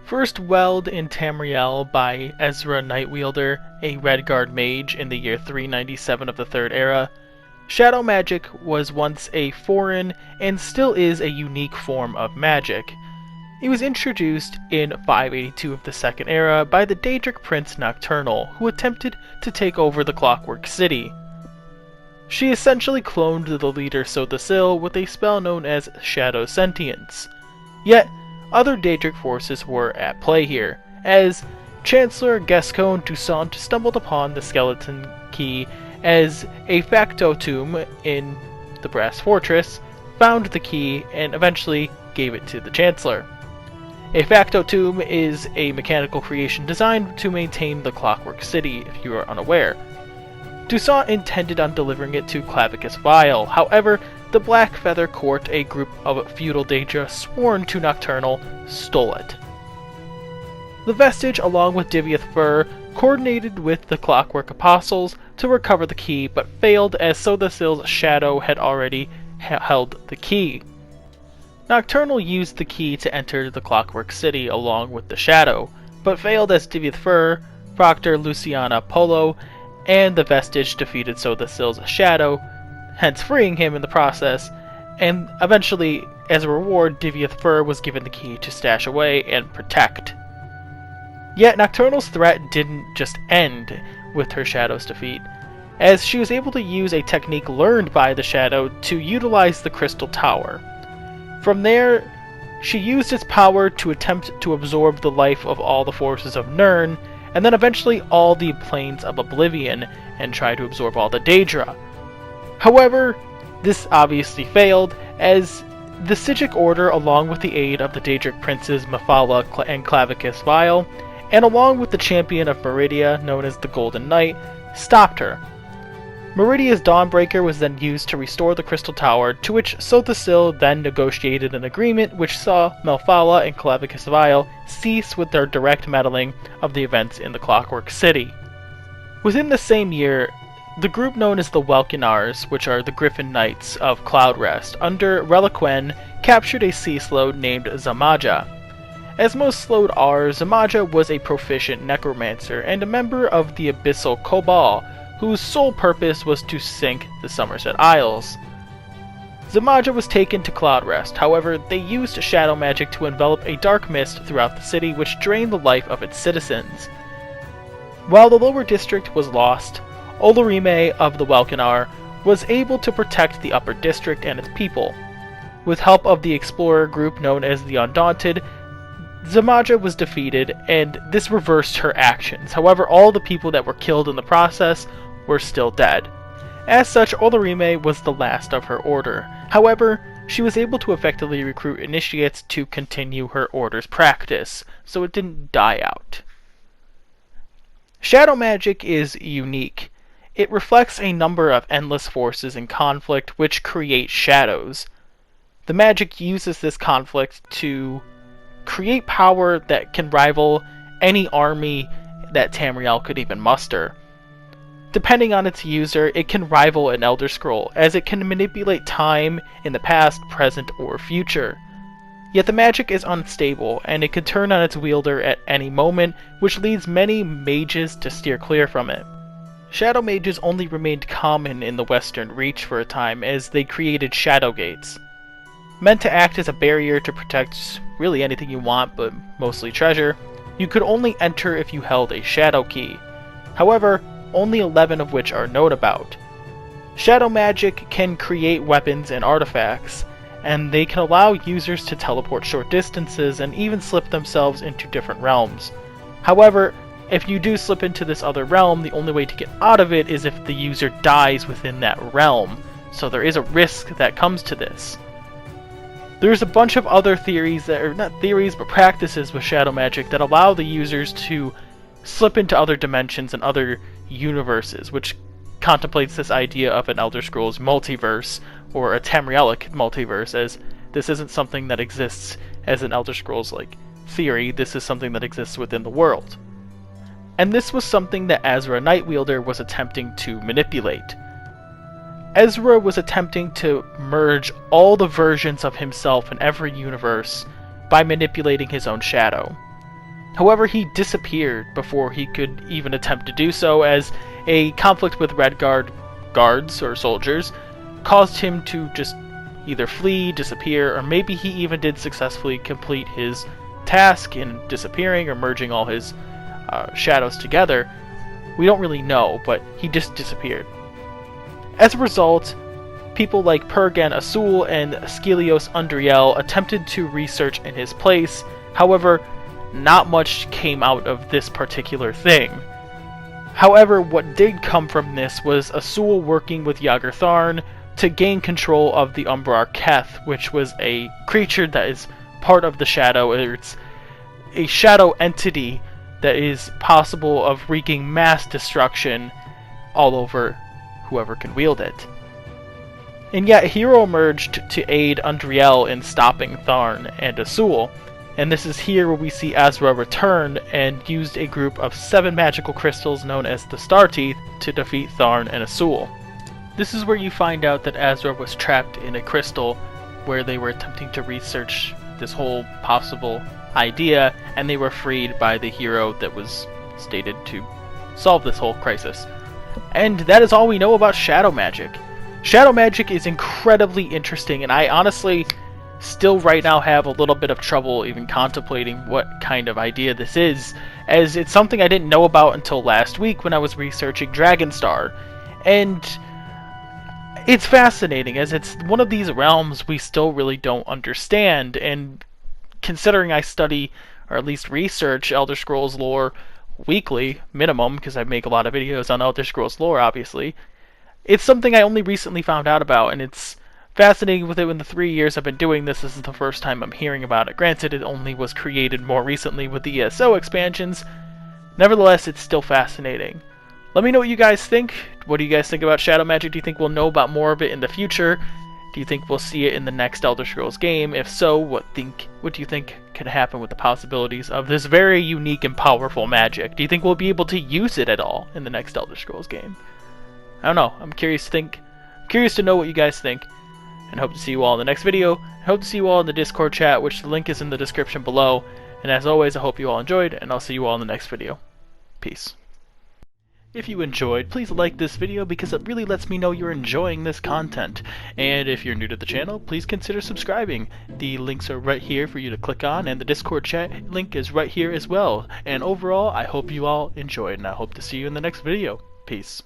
First weld in Tamriel by Ezra Nightwielder, a Redguard mage in the year 397 of the Third Era, shadow magic was once a foreign and still is a unique form of magic. It was introduced in 582 of the Second Era by the Daedric prince Nocturnal, who attempted to take over the Clockwork City. She essentially cloned the leader Sills with a spell known as Shadow Sentience. Yet, other Daedric forces were at play here, as Chancellor Gascoigne Toussaint stumbled upon the skeleton key as a factotum in the Brass Fortress, found the key, and eventually gave it to the Chancellor. A factotum is a mechanical creation designed to maintain the Clockwork City, if you are unaware. Toussaint intended on delivering it to Clavicus Vile. However, the Black Feather Court, a group of feudal Daedra sworn to Nocturnal, stole it. The Vestige, along with Diviath Fur, coordinated with the Clockwork Apostles to recover the key, but failed as Sills Shadow had already held the key. Nocturnal used the key to enter the Clockwork City along with the Shadow, but failed as Diviath Fur, Proctor Luciana Polo, and the Vestige defeated Sills Shadow, hence freeing him in the process, and eventually, as a reward, Diviath Fur was given the key to stash away and protect. Yet Nocturnal's threat didn't just end with her Shadow's defeat, as she was able to use a technique learned by the Shadow to utilize the Crystal Tower. From there, she used its power to attempt to absorb the life of all the forces of Nirn, and then eventually all the Planes of Oblivion, and try to absorb all the Daedra. However, this obviously failed, as the Psijic Order, along with the aid of the Daedric princes Mephala and Clavicus Vile, and along with the champion of Meridia, known as the Golden Knight, stopped her. Meridia's Dawnbreaker was then used to restore the Crystal Tower, to which Sills then negotiated an agreement which saw Mephala and Clavicus Vile cease with their direct meddling of the events in the Clockwork City. Within the same year, the group known as the Welkinars, which are the Griffin Knights of Cloudrest, under Reliquen, captured a sea slode named Zamaja. As most slode are, Zamaja was a proficient necromancer and a member of the Abyssal Cabal, whose sole purpose was to sink the Somerset Isles. Zamaja was taken to Cloudrest, however, they used shadow magic to envelop a dark mist throughout the city which drained the life of its citizens. While the lower district was lost, Olorime of the Welkinar was able to protect the upper district and its people. With help of the explorer group known as the Undaunted, Zamaja was defeated, and this reversed her actions. However, all the people that were killed in the process were still dead. As such, Olorime was the last of her order. However, she was able to effectively recruit initiates to continue her order's practice, so it didn't die out. Shadow magic is unique. It reflects a number of endless forces in conflict which create shadows. The magic uses this conflict to create power that can rival any army that Tamriel could even muster. Depending on its user, it can rival an Elder Scroll, as it can manipulate time in the past, present, or future. Yet the magic is unstable, and it could turn on its wielder at any moment, which leads many mages to steer clear from it. Shadow mages only remained common in the Western Reach for a time, as they created shadow gates. Meant to act as a barrier to protect really anything you want, but mostly treasure, you could only enter if you held a shadow key. However, only 11 of which are known about. Shadow magic can create weapons and artifacts, and they can allow users to teleport short distances and even slip themselves into different realms. However, if you do slip into this other realm, the only way to get out of it is if the user dies within that realm, so there is a risk that comes to this. There's a bunch of other theories that are not theories but practices with shadow magic that allow the users to slip into other dimensions and other universes, which contemplates this idea of an Elder Scrolls multiverse or a Tamrielic multiverse, as this isn't something that exists as an Elder Scrolls like theory, this is something that exists within the world. And this was something that Ezra Nightwielder was attempting to manipulate. Ezra was attempting to merge all the versions of himself in every universe by manipulating his own shadow. However, he disappeared before he could even attempt to do so, as a conflict with Redguard guards or soldiers caused him to just either flee, disappear, or maybe he even did successfully complete his task in disappearing or merging all his shadows together. We don't really know, but he just disappeared. As a result, people like Pergan Asul and Skelios Undriel attempted to research in his place. However, not much came out of this particular thing. However, what did come from this was Asul working with Yager Tharn to gain control of the Umbrar Keth, which was a creature that is part of the Shadow. It's a shadow entity that is possible of wreaking mass destruction all over whoever can wield it. And yet, a hero emerged to aid Undriel in stopping Tharn and Asul, and this is here where we see Ezra return and used a group of 7 magical crystals known as the Star Teeth to defeat Tharn and Asul. This is where you find out that Ezra was trapped in a crystal where they were attempting to research this whole possible idea, and they were freed by the hero that was stated to solve this whole crisis. And that is all we know about shadow magic. Shadow magic is incredibly interesting, and I honestly still right now have a little bit of trouble even contemplating what kind of idea this is, as it's something I didn't know about until last week when I was researching Dragonstar. And it's fascinating, as it's one of these realms we still really don't understand, and considering I study, or at least research, Elder Scrolls lore weekly, minimum, because I make a lot of videos on Elder Scrolls lore, obviously, it's something I only recently found out about, and it's fascinating with it. In the 3 years I've been doing this, this is the first time I'm hearing about it. Granted, it only was created more recently with the ESO expansions. Nevertheless, it's still fascinating. Let me know what you guys think. What do you guys think about shadow magic? Do you think we'll know about more of it in the future? Do you think we'll see it in the next Elder Scrolls game? If so, what do you think could happen with the possibilities of this very unique and powerful magic? Do you think we'll be able to use it at all in the next Elder Scrolls game? I don't know. I'm curious to know what you guys think, and hope to see you all in the next video. I hope to see you all in the Discord chat, which the link is in the description below. And as always, I hope you all enjoyed, and I'll see you all in the next video. Peace. If you enjoyed, please like this video because it really lets me know you're enjoying this content. And if you're new to the channel, please consider subscribing. The links are right here for you to click on, and the Discord chat link is right here as well. And overall, I hope you all enjoyed, and I hope to see you in the next video. Peace.